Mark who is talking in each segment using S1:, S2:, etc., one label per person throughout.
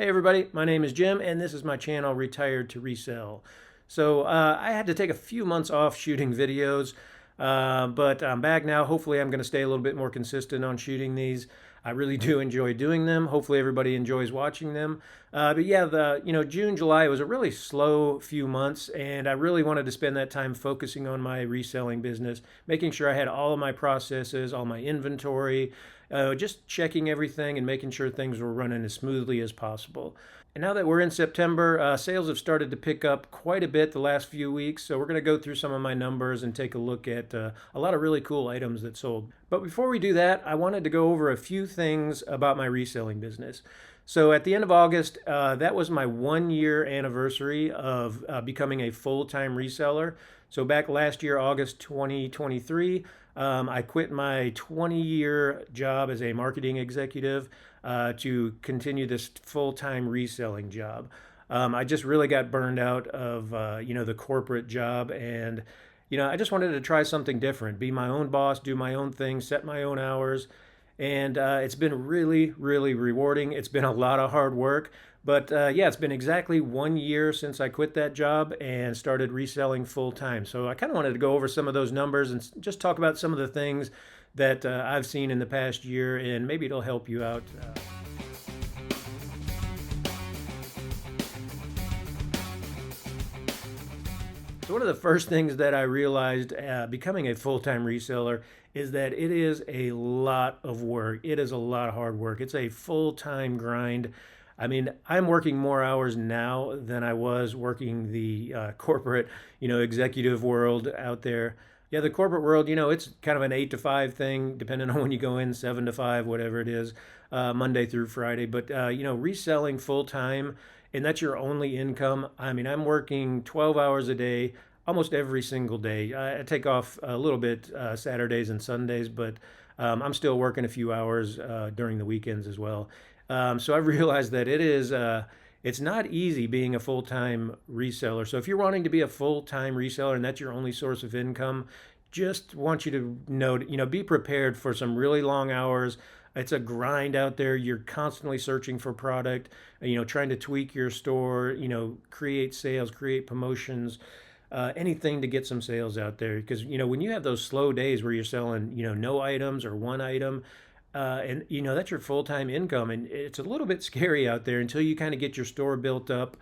S1: Hey everybody, my name is Jim and this is my channel Retired to Resell. So I had to take a few months off shooting videos, but I'm back now. Hopefully I'm going to stay a little bit more consistent on shooting these. I really do enjoy doing them. Hopefully everybody enjoys watching them. But yeah, June, July was a really slow few months, and I really wanted to spend that time focusing on my reselling business, making sure I had all of my processes, all my inventory, just checking everything and making sure things were running as smoothly as possible. And now that we're in September, sales have started to pick up quite a bit the last few weeks. So we're going to go through some of my numbers and take a look at a lot of really cool items that sold. But before we do that, I wanted to go over a few things about my reselling business. So at the end of August, that was my 1 year anniversary of becoming a full-time reseller. So back last year, August 2023, I quit my 20-year job as a marketing executive to continue this full-time reselling job. I just really got burned out of the corporate job, and I just wanted to try something different, be my own boss, do my own thing, set my own hours. And it's been really, really rewarding. It's been a lot of hard work. But yeah, it's been exactly 1 year since I quit that job and started reselling full time. So I kind of wanted to go over some of those numbers and just talk about some of the things that I've seen in the past year, and maybe it'll help you out. So one of the first things that I realized becoming a full-time reseller is that it is a lot of work. It is a lot of hard work. It's a full-time grind. I mean, I'm working more hours now than I was working the corporate, executive world out there. Yeah, the corporate world, it's kind of an 8 to 5 thing, depending on when you go in, 7 to 5, whatever it is, Monday through Friday. But, reselling full time, and that's your only income. I mean, I'm working 12 hours a day, almost every single day. I take off a little bit Saturdays and Sundays, but I'm still working a few hours during the weekends as well. So I've realized that it's not easy being a full-time reseller. So if you're wanting to be a full-time reseller and that's your only source of income, just want you to know, be prepared for some really long hours. It's a grind out there. You're constantly searching for product, trying to tweak your store, create sales, create promotions, anything to get some sales out there. Because, when you have those slow days where you're selling, no items or one item, and that's your full-time income, and it's a little bit scary out there until you kind of get your store built up,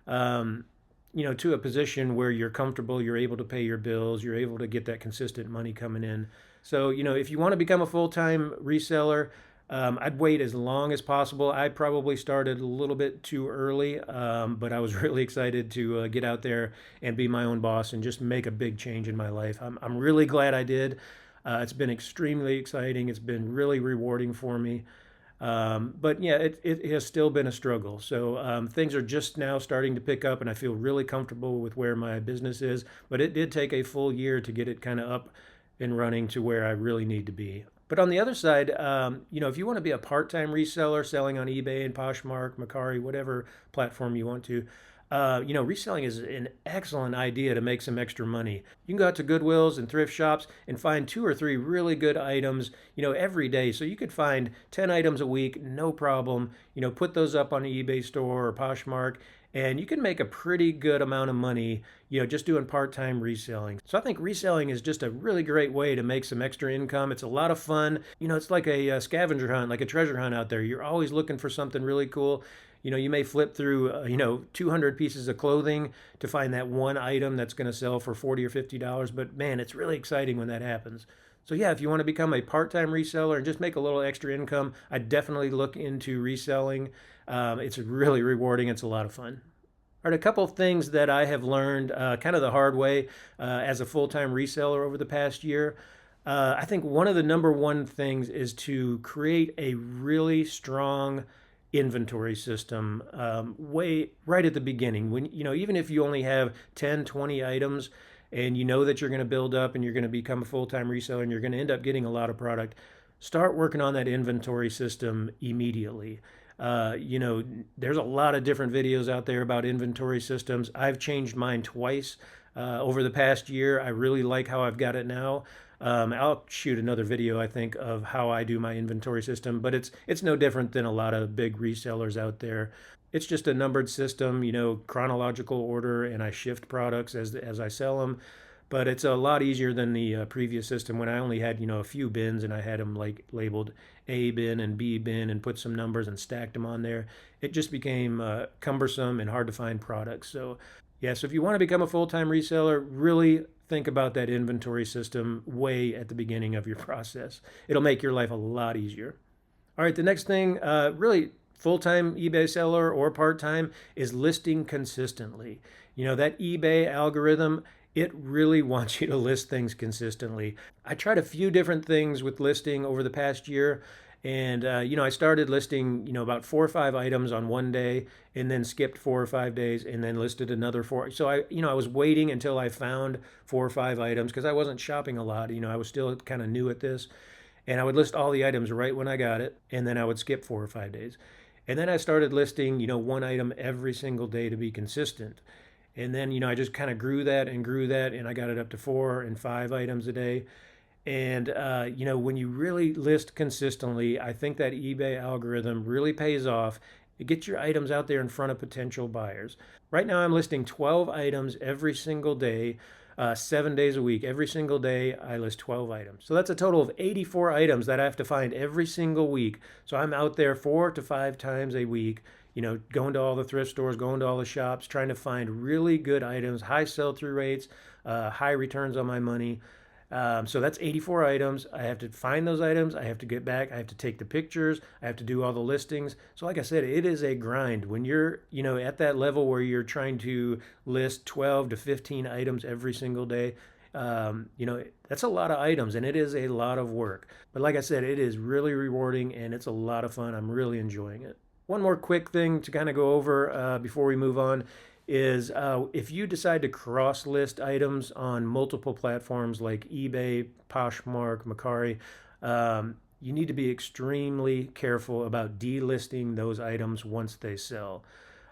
S1: to a position where you're comfortable, you're able to pay your bills, you're able to get that consistent money coming in. So if you want to become a full-time reseller, I'd wait as long as possible. I probably started a little bit too early, but I was really excited to get out there and be my own boss and just make a big change in my life. I'm really glad I did. It's been extremely exciting. It's been really rewarding for me. But yeah, it has still been a struggle. So things are just now starting to pick up, and I feel really comfortable with where my business is. But it did take a full year to get it kind of up and running to where I really need to be. But on the other side, if you want to be a part-time reseller selling on eBay and Poshmark, Mercari, whatever platform you want to, reselling is an excellent idea to make some extra money. You can go out to Goodwills and thrift shops and find 2 or 3 really good items, every day. So you could find 10 items a week, no problem. Put those up on the eBay store or Poshmark, and you can make a pretty good amount of money, just doing part-time reselling. So I think reselling is just a really great way to make some extra income. It's a lot of fun. It's like a scavenger hunt, like a treasure hunt out there. You're always looking for something really cool. You may flip through, 200 pieces of clothing to find that one item that's going to sell for $40 or $50. But man, it's really exciting when that happens. So yeah, if you want to become a part-time reseller and just make a little extra income, I definitely look into reselling. It's really rewarding. It's a lot of fun. All right, a couple of things that I have learned kind of the hard way as a full-time reseller over the past year. I think one of the number one things is to create a really strong inventory system way right at the beginning. When even if you only have 10, 20 items, and that you're going to build up and you're going to become a full-time reseller and you're going to end up getting a lot of product, start working on that inventory system immediately. There's a lot of different videos out there about inventory systems. I've changed mine twice over the past year. I really like how I've got it now. I'll shoot another video, I think, of how I do my inventory system, but it's no different than a lot of big resellers out there. It's just a numbered system, chronological order, and I shift products as I sell them. But it's a lot easier than the previous system when I only had a few bins and I had them like labeled A bin and B bin and put some numbers and stacked them on there. It just became cumbersome and hard to find products. So yeah, so if you want to become a full-time reseller, really think about that inventory system way at the beginning of your process. It'll make your life a lot easier. All right, the next thing, really full-time eBay seller or part-time, is listing consistently. That eBay algorithm, it really wants you to list things consistently. I tried a few different things with listing over the past year. And, I started listing, about 4 or 5 items on one day and then skipped 4 or 5 days and then listed another four. So I was waiting until I found 4 or 5 items because I wasn't shopping a lot. I was still kind of new at this. And I would list all the items right when I got it. And then I would skip 4 or 5 days. And then I started listing, one item every single day to be consistent. And then, I just kind of grew that, and I got it up to 4 and 5 items a day. And, when you really list consistently, I think that eBay algorithm really pays off. It gets your items out there in front of potential buyers. Right now, I'm listing 12 items every single day, 7 days a week. Every single day, I list 12 items. So that's a total of 84 items that I have to find every single week. So I'm out there 4 to 5 times a week, going to all the thrift stores, going to all the shops, trying to find really good items, high sell-through rates, high returns on my money. So that's 84 items. I have to find those items. I have to get back. I have to take the pictures. I have to do all the listings. So like I said, it is a grind. When you're, at that level where you're trying to list 12 to 15 items every single day, that's a lot of items and it is a lot of work. But like I said, it is really rewarding and it's a lot of fun. I'm really enjoying it. One more quick thing to kind of go over before we move on is if you decide to cross list items on multiple platforms like eBay, Poshmark, Mercari, you need to be extremely careful about delisting those items once they sell.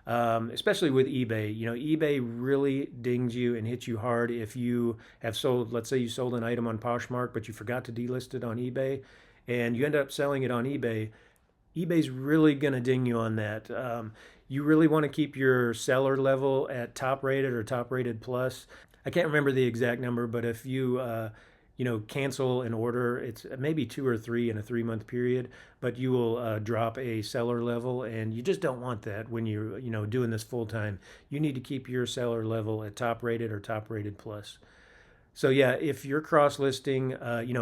S1: Especially with eBay, eBay really dings you and hits you hard if you have sold, let's say you sold an item on Poshmark, but you forgot to delist it on eBay and you end up selling it on eBay. eBay's really going to ding you on that. You really want to keep your seller level at top rated or top rated plus. I can't remember the exact number, but if you cancel an order, it's maybe 2 or 3 in a 3 month period, but you will drop a seller level, and you just don't want that when you're doing this full time. You need to keep your seller level at top rated or top rated plus. So yeah, if you're cross listing,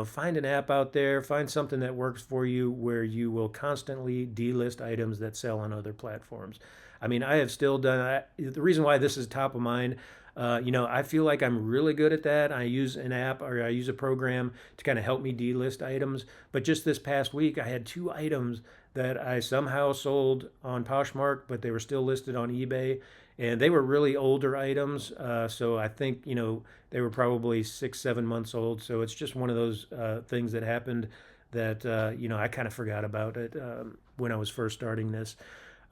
S1: find an app out there, find something that works for you where you will constantly delist items that sell on other platforms. I mean, I have still done, the reason why this is top of mind, I feel like I'm really good at that. I use an app or I use a program to kind of help me delist items. But just this past week, I had 2 items that I somehow sold on Poshmark, but they were still listed on eBay. And they were really older items. So I think, they were probably 6, 7 months old. So it's just one of those things that happened that, I kind of forgot about it when I was first starting this.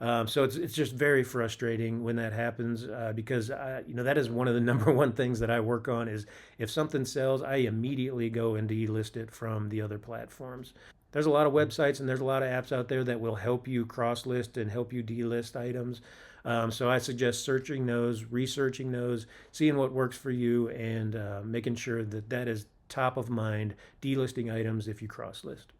S1: So it's just very frustrating when that happens because that is one of the number one things that I work on is if something sells, I immediately go and delist it from the other platforms. There's a lot of websites and there's a lot of apps out there that will help you cross list and help you delist items. So I suggest searching those, researching those, seeing what works for you, and making sure that that is top of mind, delisting items if you cross list.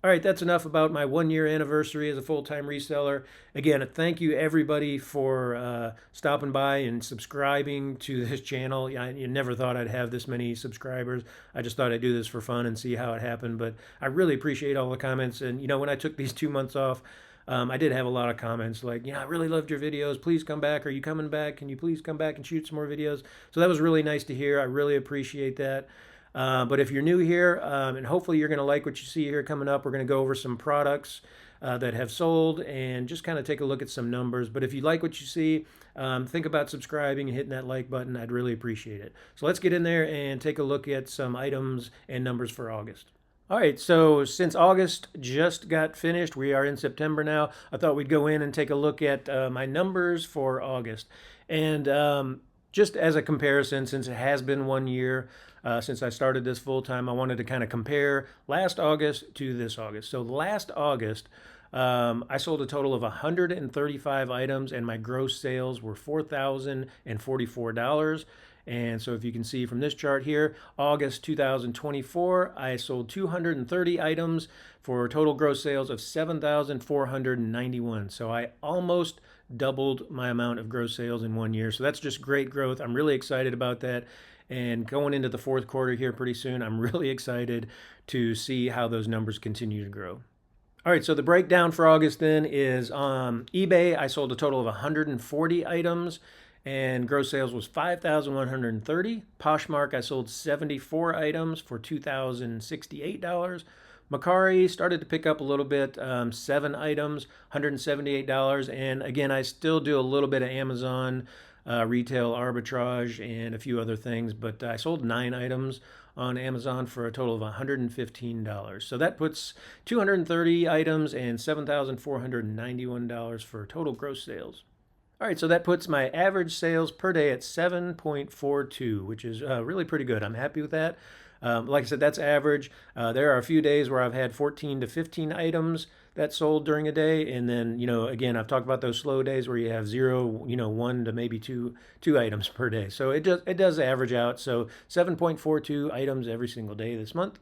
S1: All right, that's enough about my 1 year anniversary as a full-time reseller. Again, thank you everybody for stopping by and subscribing to this channel. I never thought I'd have this many subscribers. I just thought I'd do this for fun and see how it happened. But I really appreciate all the comments. And, when I took these 2 months off, I did have a lot of comments like, I really loved your videos. Please come back. Are you coming back? Can you please come back and shoot some more videos? So that was really nice to hear. I really appreciate that. But if you're new here, and hopefully you're going to like what you see here coming up, we're going to go over some products that have sold and just kind of take a look at some numbers. But if you like what you see, think about subscribing and hitting that like button. I'd really appreciate it. So let's get in there and take a look at some items and numbers for August. All right, so since August just got finished, we are in September now. I thought we'd go in and take a look at my numbers for August. And just as a comparison, since it has been 1 year, since I started this full time. I wanted to kind of compare last August to this August. So last August, I sold a total of 135 items, and my gross sales were $4,044. And so if you can see from this chart here, August 2024, I sold 230 items for total gross sales of 7,491. So I almost doubled my amount of gross sales in 1 year. So that's just great growth. I'm really excited about that. And going into the fourth quarter here pretty soon, I'm really excited to see how those numbers continue to grow. All right, so the breakdown for August then is on eBay. I sold a total of 140 items and gross sales was 5,130. Poshmark, I sold 74 items for $2,068. Macari started to pick up a little bit, 7 items, $178. And again, I still do a little bit of Amazon retail arbitrage and a few other things, but I sold 9 items on Amazon for a total of $115. So that puts 230 items and $7,491 for total gross sales. All right, so that puts my average sales per day at 7.42, which is really pretty good. I'm happy with that. Like I said, that's average. There are a few days where I've had 14 to 15 items that sold during a day. And then, again, I've talked about those slow days where you have 0, 1 to maybe two items per day. So it does average out. So 7.42 items every single day this month.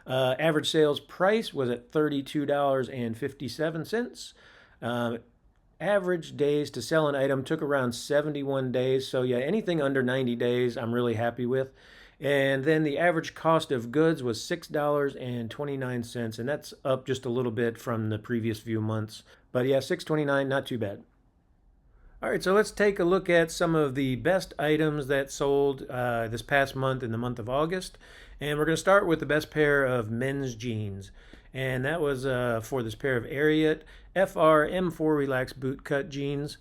S1: Average sales price was at $32.57. Average days to sell an item took around 71 days. So yeah, anything under 90 days, I'm really happy with. And then the average cost of goods was $6.29, and that's up just a little bit from the previous few months. But yeah, $6.29, not too bad. All right, so let's take a look at some of the best items that sold this past month in the month of August. And we're going to start with the best pair of men's jeans. And that was for this pair of Ariat FR M4 Relax Boot Cut jeans.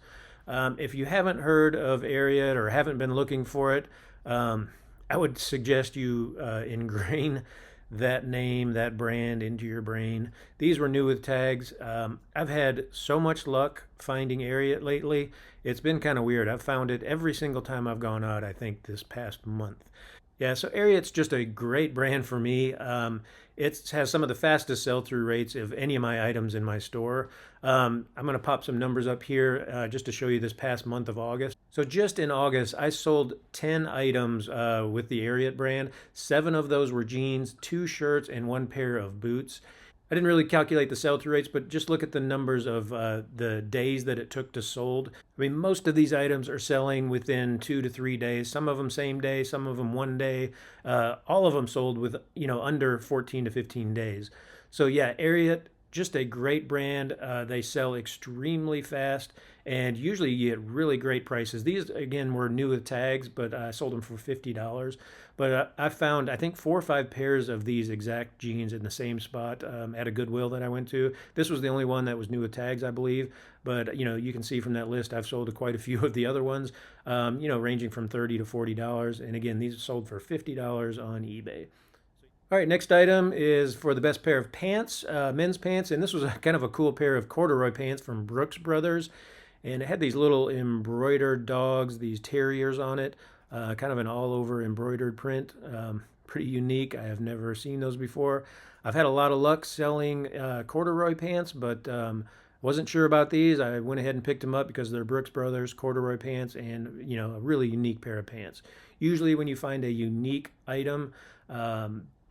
S1: If you haven't heard of Ariat or haven't been looking for it, I would suggest you ingrain that name, that brand into your brain. These were new with tags. I've had so much luck finding Ariat lately. It's been kind of weird. I've found it every single time I've gone out, I think, this past month. Yeah, so Ariat's just a great brand for me. It has some of the fastest sell-through rates of any of my items in my store. I'm going to pop some numbers up here just to show you this past month of August. So just in August, I sold 10 items with the Ariat brand. 7 of those were jeans, 2 shirts, and 1 pair of boots. I didn't really calculate the sell-through rates, but just look at the numbers of the days that it took to sold. I mean, most of these items are selling within 2 to 3 days. Some of them same day, some of them one day. All of them sold with, under 14 to 15 days. So yeah, Ariat, just a great brand. They sell extremely fast, and usually you get really great prices. These, again, were new with tags, but I sold them for $50. But I found, I think, 4 or 5 pairs of these exact jeans in the same spot at a Goodwill that I went to. This was the only one that was new with tags, I believe. But, you can see from that list, I've sold quite a few of the other ones, ranging from $30 to $40. And again, these are sold for $50 on eBay. All right, next item is for the best pair of pants, men's pants. And this was kind of a cool pair of corduroy pants from Brooks Brothers. And it had these little embroidered dogs, these terriers on it. Kind of an all-over embroidered print. Pretty unique. I have never seen those before. I've had a lot of luck selling corduroy pants, but wasn't sure about these. I went ahead and picked them up because they're Brooks Brothers corduroy pants and, a really unique pair of pants. Usually when you find a unique item,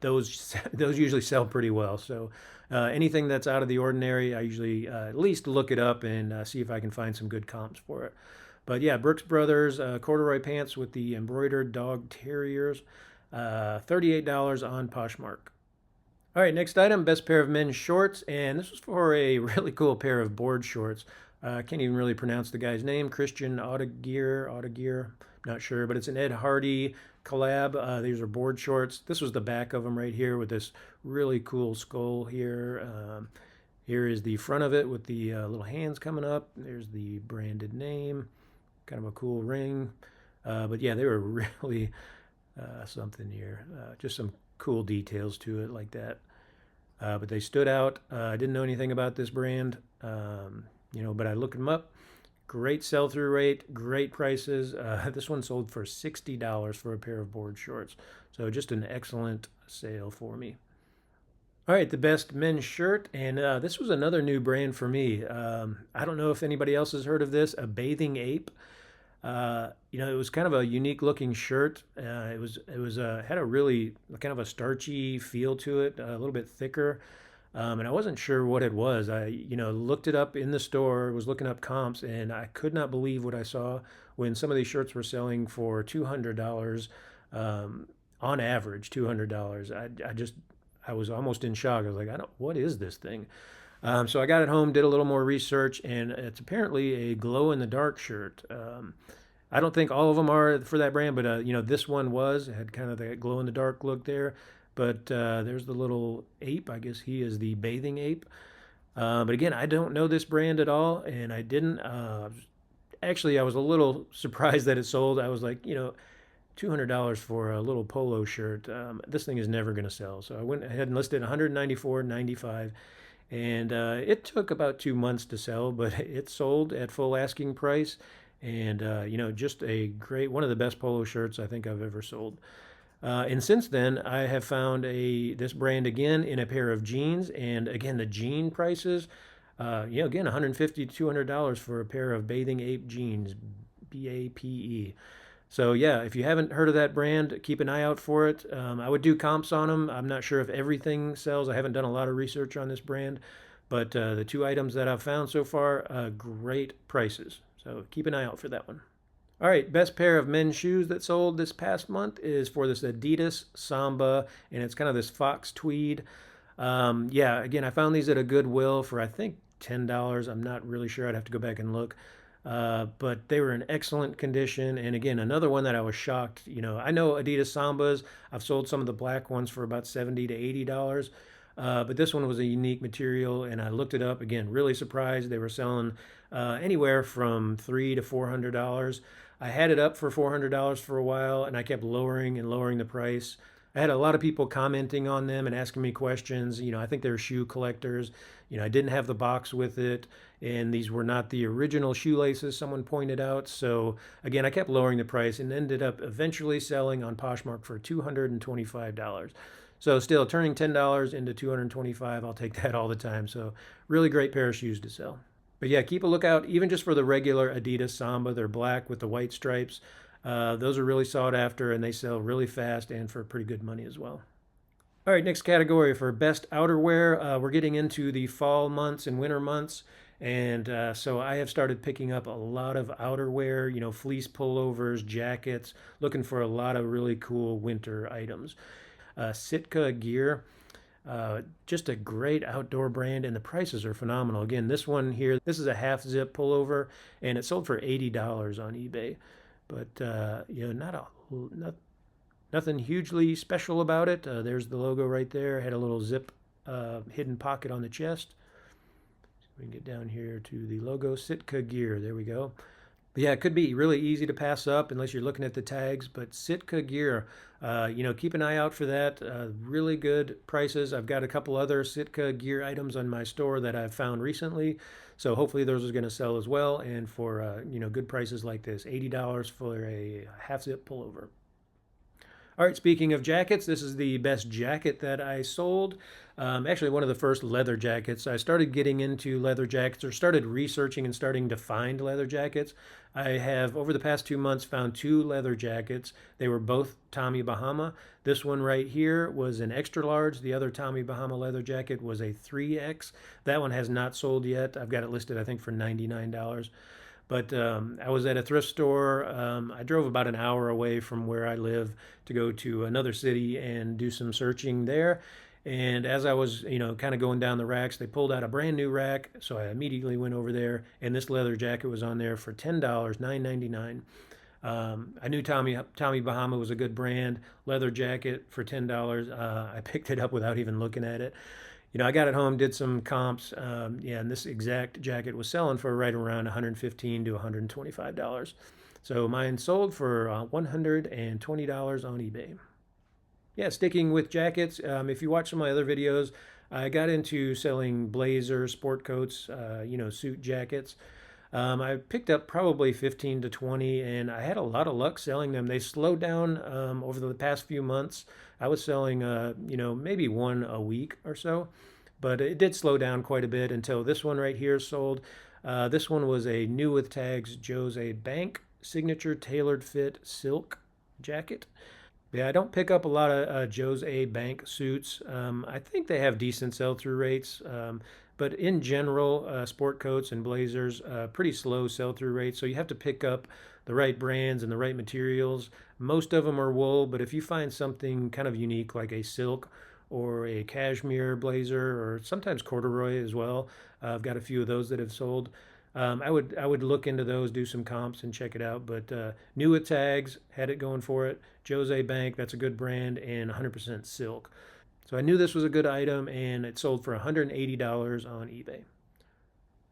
S1: those usually sell pretty well. So anything that's out of the ordinary, I usually at least look it up and see if I can find some good comps for it. But yeah, Brooks Brothers corduroy pants with the embroidered dog terriers, $38 on Poshmark. All right, next item, best pair of men's shorts, and this was for a really cool pair of board shorts. I can't even really pronounce the guy's name, Christian Autogear, not sure, but it's an Ed Hardy collab. These are board shorts. This was the back of them right here with this really cool skull here. Here is the front of it with the little hands coming up. There's the branded name. Kind of a cool ring. But yeah, they were really something here. Just some cool details to it like that. But they stood out. I didn't know anything about this brand, but I looked them up. Great sell-through rate, great prices. This one sold for $60 for a pair of board shorts. So just an excellent sale for me. All right, the best men's shirt, and this was another new brand for me. I don't know if anybody else has heard of this, a Bathing Ape. It was kind of a unique looking shirt. It had a really kind of a starchy feel to it, a little bit thicker. And I wasn't sure what it was. I, looked it up in the store, was looking up comps, and I could not believe what I saw when some of these shirts were selling for $200, on average, $200. I was almost in shock. I was like, what is this thing? So I got it home, did a little more research, and it's apparently a glow in the dark shirt. I don't think all of them are for that brand, but this one was. It had kind of that glow in the dark look there. But there's the little ape. I guess he is the bathing ape. But again, I don't know this brand at all, and I didn't. Actually, I was a little surprised that it sold. I was like, $200 for a little polo shirt. This thing is never going to sell. So I went ahead and listed $194.95, and it took about 2 months to sell, but it sold at full asking price. And just a great, one of the best polo shirts I think I've ever sold. And since then, I have found this brand again in a pair of jeans, and again the jean prices, again $150 to $200 for a pair of Bathing Ape jeans, BAPE. So yeah, if you haven't heard of that brand, keep an eye out for it. I would do comps on them. I'm not sure if everything sells. I haven't done a lot of research on this brand, but the two items that I've found so far, great prices. So keep an eye out for that one. All right, best pair of men's shoes that sold this past month is for this Adidas Samba, and it's kind of this fox tweed. Yeah, again, I found these at a Goodwill for I think $10. I'm not really sure. I'd have to go back and look. But they were in excellent condition. And again, another one that I was shocked. I know Adidas Sambas. I've sold some of the black ones for about $70 to $80. But this one was a unique material, and I looked it up. Again, really surprised. They were selling anywhere from $300 to $400. I had it up for $400 for a while, and I kept lowering and lowering the price. I had a lot of people commenting on them and asking me questions. I think they're shoe collectors. I didn't have the box with it, and these were not the original shoelaces, someone pointed out. So again, I kept lowering the price and ended up eventually selling on Poshmark for $225. So still turning $10 into $225, I'll take that all the time. So really great pair of shoes to sell. But yeah, keep a lookout even just for the regular Adidas Samba. They're black with the white stripes. Those are really sought after, and they sell really fast and for pretty good money as well. All right, next category for best outerwear. We're getting into the fall months and winter months. And so I have started picking up a lot of outerwear, fleece pullovers, jackets, looking for a lot of really cool winter items. Sitka Gear, just a great outdoor brand, and the prices are phenomenal. Again, this one here, this is a half zip pullover, and it sold for $80 on eBay. But nothing hugely special about it. There's the logo right there. Had a little zip hidden pocket on the chest. So we can get down here to the logo, Sitka Gear. There we go. But yeah, it could be really easy to pass up unless you're looking at the tags. But Sitka Gear, keep an eye out for that. Really good prices. I've got a couple other Sitka Gear items on my store that I've found recently. So hopefully those are going to sell as well. And for, good prices like this, $80 for a half zip pullover. All right, speaking of jackets, this is the best jacket that I sold. Actually, one of the first leather jackets. I started getting into leather jackets, or started researching and starting to find leather jackets. I have, over the past 2 months, found two leather jackets. They were both Tommy Bahama. This one right here was an extra large. The other Tommy Bahama leather jacket was a 3X. That one has not sold yet. I've got it listed, I think, for $99. But I was at a thrift store. I drove about an hour away from where I live to go to another city and do some searching there. And as I was, kind of going down the racks, they pulled out a brand new rack. So I immediately went over there, and this leather jacket was on there for $10, $9.99. I knew Tommy Bahama was a good brand. Leather jacket for $10. I picked it up without even looking at it. I got it home, did some comps, and this exact jacket was selling for right around $115 to $125. So mine sold for $120 on eBay. Yeah, sticking with jackets, if you watch some of my other videos, I got into selling blazers, sport coats, suit jackets. I picked up probably 15 to 20, and I had a lot of luck selling them. They slowed down over the past few months. I was selling, maybe one a week or so, but it did slow down quite a bit until this one right here sold. This one was a new with tags Jose Bank signature tailored fit silk jacket. Yeah, I don't pick up a lot of Jose Bank suits. I think they have decent sell-through rates, but in general, sport coats and blazers, pretty slow sell-through rates. So you have to pick up the right brands and the right materials. Most of them are wool, but if you find something kind of unique like a silk or a cashmere blazer or sometimes corduroy as well, I've got a few of those that have sold. I would look into those, do some comps, and check it out. But new with tags, had it going for it. Jose Bank, that's a good brand, and 100% silk. So I knew this was a good item, and it sold for $180 on eBay.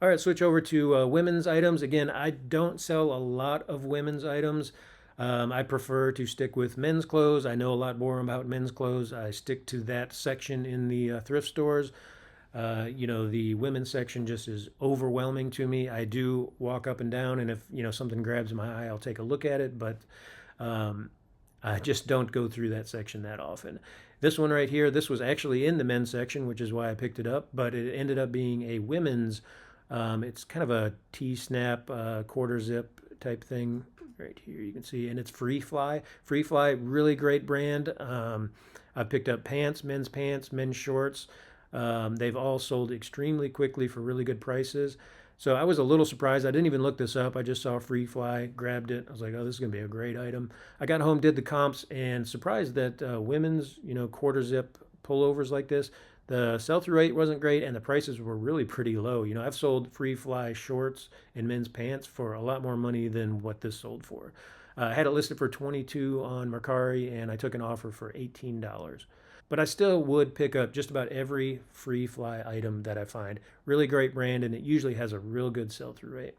S1: All right, switch over to women's items. Again, I don't sell a lot of women's items. I prefer to stick with men's clothes. I know a lot more about men's clothes. I stick to that section in the thrift stores. The women's section just is overwhelming to me. I do walk up and down, and if something grabs my eye, I'll take a look at it. But I just don't go through that section that often. This one right here, this was actually in the men's section, which is why I picked it up. But it ended up being a women's. It's kind of a T-snap quarter zip type thing right here. You can see, and it's FLYP. FLYP, really great brand. I picked up pants, men's shorts. They've all sold extremely quickly for really good prices. So I was a little surprised. I didn't even look this up. I just saw FLYP, grabbed it. I was like, oh, this is going to be a great item. I got home, did the comps, and surprised that women's, quarter zip pullovers like this, the sell-through rate wasn't great, and the prices were really pretty low. I've sold FLYP shorts and men's pants for a lot more money than what this sold for. I had it listed for $22 on Mercari, and I took an offer for $18. But I still would pick up just about every FLYP item that I find. Really great brand, and it usually has a real good sell-through rate.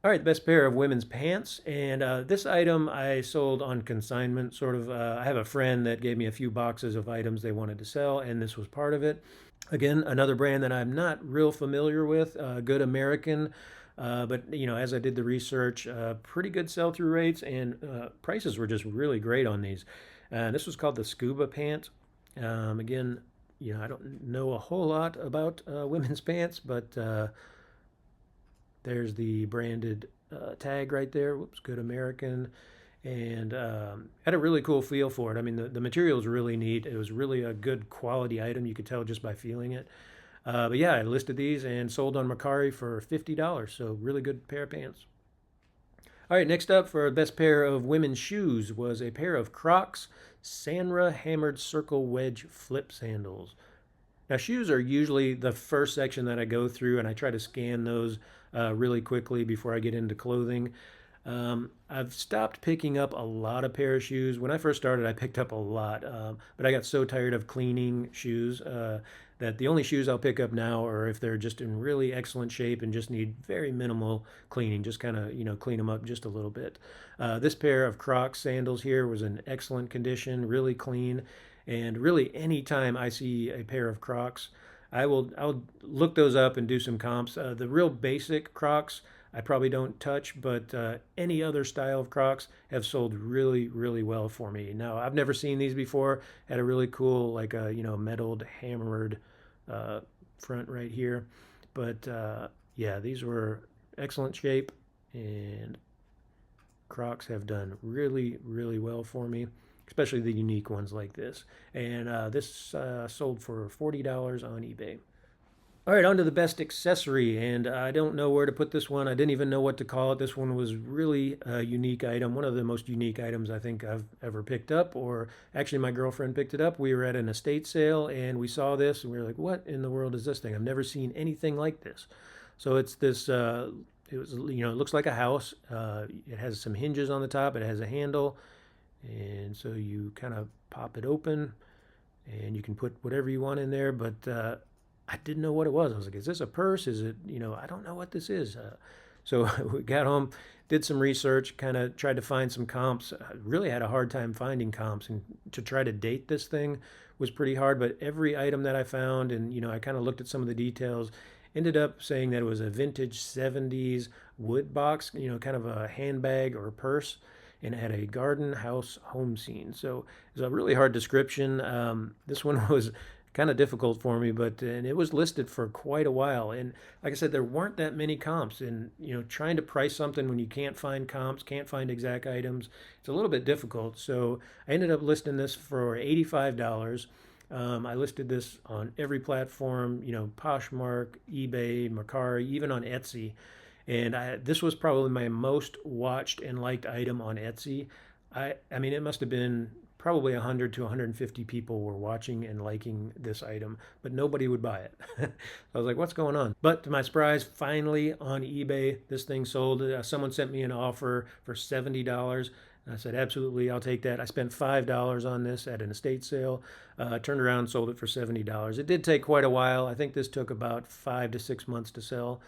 S1: All right, the best pair of women's pants. And this item I sold on consignment, sort of. I have a friend that gave me a few boxes of items they wanted to sell, and this was part of it. Again, another brand that I'm not real familiar with, good American. But as I did the research, pretty good sell-through rates, and prices were just really great on these. This was called the Scuba Pant. Again, I don't know a whole lot about women's pants, but there's the branded tag right there. Whoops, good American. And had a really cool feel for it. I mean, the material is really neat. It was really a good quality item. You could tell just by feeling it. But yeah, I listed these and sold on Mercari for $50. So really good pair of pants. All right, next up for best pair of women's shoes was a pair of Crocs Sandra Hammered Circle Wedge Flip Sandals. Now, shoes are usually the first section that I go through, and I try to scan those really quickly before I get into clothing. I've stopped picking up a lot of pair of shoes. When I first started, I picked up a lot, but I got so tired of cleaning shoes that the only shoes I'll pick up now are if they're just in really excellent shape and just need very minimal cleaning, just kind of, clean them up just a little bit. This pair of Crocs sandals here was in excellent condition, really clean, and really anytime I see a pair of Crocs, I'll look those up and do some comps. The real basic Crocs, I probably don't touch, but any other style of Crocs have sold really, really well for me. Now, I've never seen these before. Had a really cool, like a metalled, hammered front right here. But yeah, these were excellent shape, and Crocs have done really, really well for me, especially the unique ones like this. And this sold for $40 on eBay. All right, on to the best accessory, and I don't know where to put this one. I didn't even know what to call it. This one was really a unique item, one of the most unique items I think I've ever picked up, or actually my girlfriend picked it up. We were at an estate sale, and we saw this, and we were like, what in the world is this thing? I've never seen anything like this. So it's this, it looks like a house. It has some hinges on the top. It has a handle, and so you kind of pop it open, and you can put whatever you want in there, but I didn't know what it was. I was like, is this a purse? Is it, I don't know what this is. So we got home, did some research, kind of tried to find some comps. I really had a hard time finding comps, and to try to date this thing was pretty hard, but every item that I found, and, I kind of looked at some of the details, Ended up saying that it was a vintage 70s wood box, kind of a handbag or a purse, and it had a garden house home scene. So it's a really hard description. This one was kind of difficult for me, but and it was listed for quite a while. And like I said, there weren't that many comps. And trying to price something when you can't find comps, can't find exact items, it's a little bit difficult. So I ended up listing this for $85. I listed this on every platform, Poshmark, eBay, Mercari, even on Etsy. And this was probably my most watched and liked item on Etsy. I mean, it must have been probably 100 to 150 people were watching and liking this item, but nobody would buy it. I was like, what's going on? But to my surprise, finally on eBay, this thing sold. Someone sent me an offer for $70. I said, absolutely, I'll take that. I spent $5 on this at an estate sale. Turned around and sold it for $70. It did take quite a while. I think this took about 5 to 6 months to sell.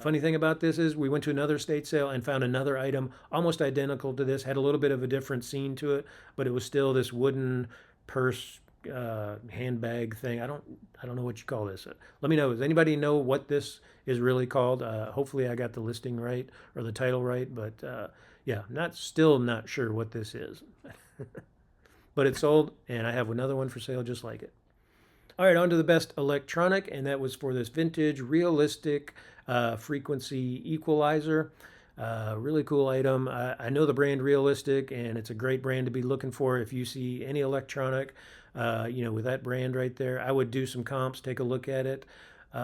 S1: Funny thing about this is we went to another estate sale and found another item almost identical to this, had a little bit of a different scene to it, but it was still this wooden purse handbag thing. I don't know what you call this. Let me know. Does anybody know what this is really called? Hopefully I got the listing right or the title right, but yeah, still not sure what this is. But it sold, and I have another one for sale just like it. All right, on to the best electronic, and that was for this vintage realistic frequency equalizer. Really cool item. I know the brand Realistic, and it's a great brand to be looking for. If you see any electronic, with that brand right there, I would do some comps, take a look at it.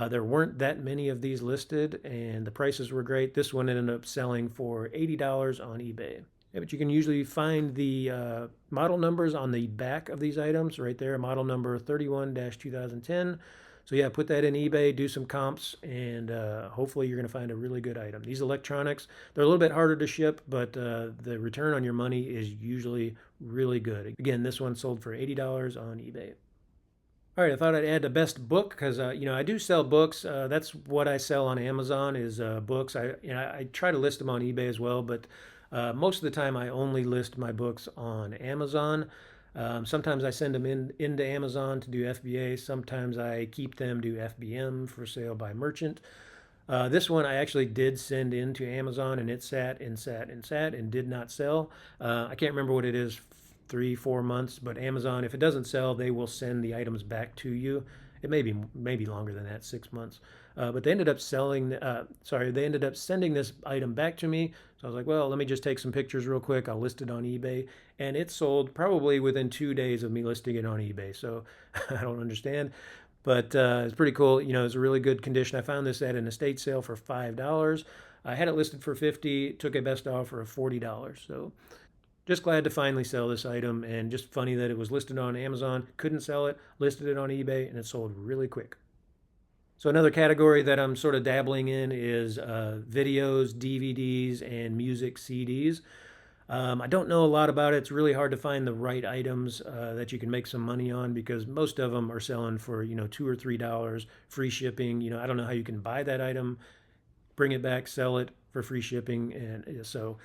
S1: There weren't that many of these listed, and the prices were great. This one ended up selling for $80 on eBay. Yeah, but you can usually find the model numbers on the back of these items right there, model number 31-2010. So yeah, put that in eBay, do some comps, and hopefully you're going to find a really good item. These electronics, they're a little bit harder to ship, but the return on your money is usually really good. Again, this one sold for $80 on eBay. All right, I thought I'd add the best book because I do sell books. That's what I sell on Amazon is books. I try to list them on eBay as well, but most of the time I only list my books on Amazon. Sometimes I send them into Amazon to do FBA. Sometimes I keep them, do FBM for sale by merchant. This one I actually did send into Amazon, and it sat and sat and sat and did not sell. I can't remember what it is, 3-4 months, but Amazon, if it doesn't sell, they will send the items back to you. It may be maybe longer than that, 6 months. But they ended up they ended up sending this item back to me. So I was like, well, let me just take some pictures real quick. I'll list it on eBay. And it sold probably within 2 days of me listing it on eBay. So I don't understand. But it's pretty cool. It's a really good condition. I found this at an estate sale for $5. I had it listed for $50, took a best offer of $40. So just glad to finally sell this item, and just funny that it was listed on Amazon, couldn't sell it, listed it on eBay, and it sold really quick. So another category that I'm sort of dabbling in is videos, DVDs, and music CDs. I don't know a lot about it. It's really hard to find the right items that you can make some money on because most of them are selling for $2 or $3, free shipping. I don't know how you can buy that item, bring it back, sell it for free shipping, and so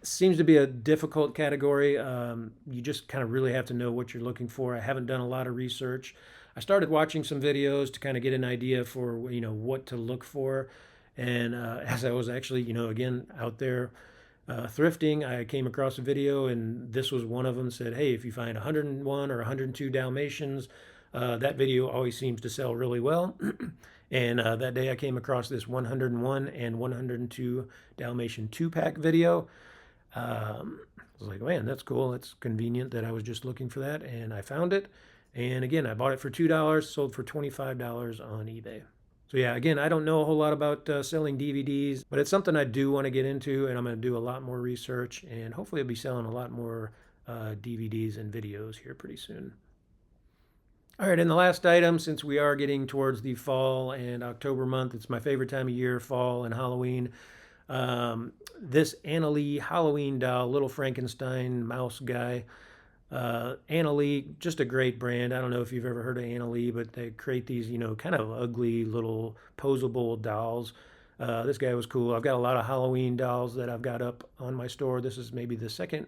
S1: seems to be a difficult category. You just kind of really have to know what you're looking for. I haven't done a lot of research. I started watching some videos to kind of get an idea for what to look for, and as I was actually again out there thrifting, I came across a video, and this was one of them. Said, hey, if you find 101 or 102 Dalmatians, that video always seems to sell really well. And that day I came across this 101 and 102 Dalmatian 2-pack video. I was like, man, that's cool. It's convenient that I was just looking for that, and I found it. And again, I bought it for $2, sold for $25 on eBay. So yeah, again, I don't know a whole lot about selling DVDs, but it's something I do want to get into, and I'm going to do a lot more research, and hopefully I'll be selling a lot more DVDs and videos here pretty soon. All right, and the last item, since we are getting towards the fall and October month, it's my favorite time of year, fall and Halloween. This Anna Lee Halloween doll, little Frankenstein mouse guy. Anna Lee, just a great brand. I don't know if you've ever heard of Anna Lee, but they create these, kind of ugly little posable dolls. This guy was cool. I've got a lot of Halloween dolls that I've got up on my store. This is maybe the second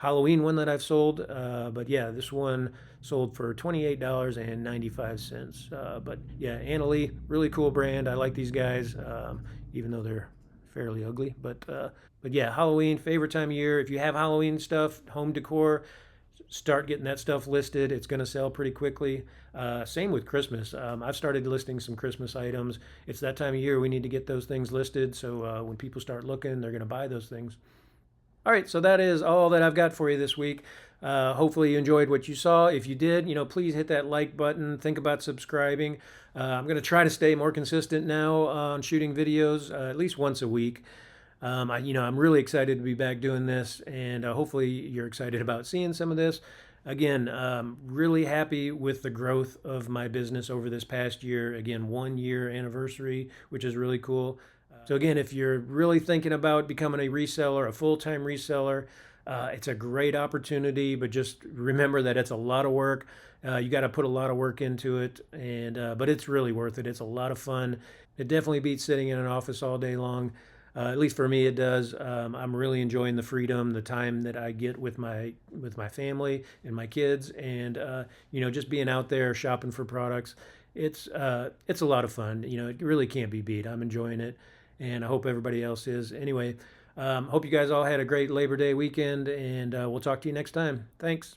S1: Halloween one that I've sold. But yeah, this one sold for $28.95. But yeah, Anna Lee, really cool brand. I like these guys, even though they're fairly ugly. But yeah, Halloween, favorite time of year. If you have Halloween stuff, home decor, start getting that stuff listed. It's going to sell pretty quickly. Same with Christmas. I've started listing some Christmas items. It's that time of year we need to get those things listed. So when people start looking, they're going to buy those things. All right, so that is all that I've got for you this week. Hopefully you enjoyed what you saw. If you did, please hit that like button. Think about subscribing. I'm going to try to stay more consistent now on shooting videos at least once a week. I'm really excited to be back doing this, and hopefully you're excited about seeing some of this. Again, really happy with the growth of my business over this past year. Again, 1 year anniversary, which is really cool. So again, if you're really thinking about becoming a reseller, a full-time reseller, it's a great opportunity, but just remember that it's a lot of work. You got to put a lot of work into it, and but it's really worth it. It's a lot of fun. It definitely beats sitting in an office all day long. At least for me, it does. I'm really enjoying the freedom, the time that I get with my family and my kids, and just being out there shopping for products. It's a lot of fun. It really can't be beat. I'm enjoying it, and I hope everybody else is. Anyway, hope you guys all had a great Labor Day weekend, and we'll talk to you next time. Thanks.